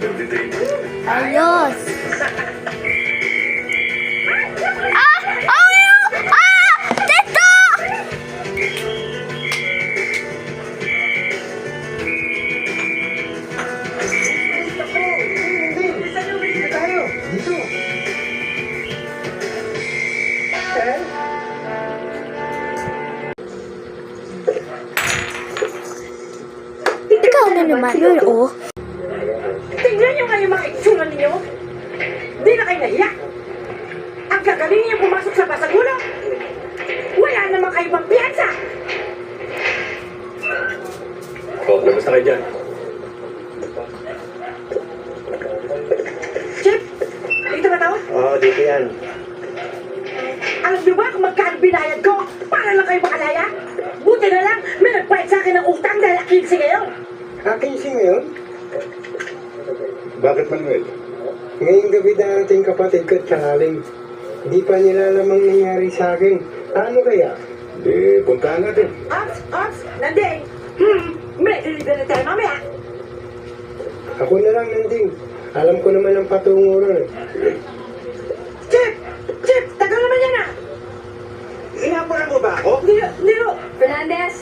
Ayos! Ah! Oh! Ah! Dito! Ikaw na naman yun, oh. Tingnan nyo nga yung mga itsura ninyo. Di na kayo nahiya. Ang gagaling niyo pumasok sa basagulo. Wala naman kayo pang piyansa. Labas na kayo dyan. Chip, dito ba tao? Oo, dito yan. Alam niyo ba kung magkano binayad ko para lang kayo makalaya? Buti na lang, may nagbayad sa akin ng utang dahil 15 ngayon. Akin ngayon? Bakit, Manuel? Ngayong gabi darating kapatid ko at sakaling. Hindi pa nila alam ang nangyari sa akin. Ano kaya? Di, puntahan natin. Ops, Nanding. May delivery tayo mamaya. Ako na lang nanding. Alam ko naman ang patungo ron. Chip, tagal naman yan ah. Inapunan mo ba ako? Nilo. Fernandez!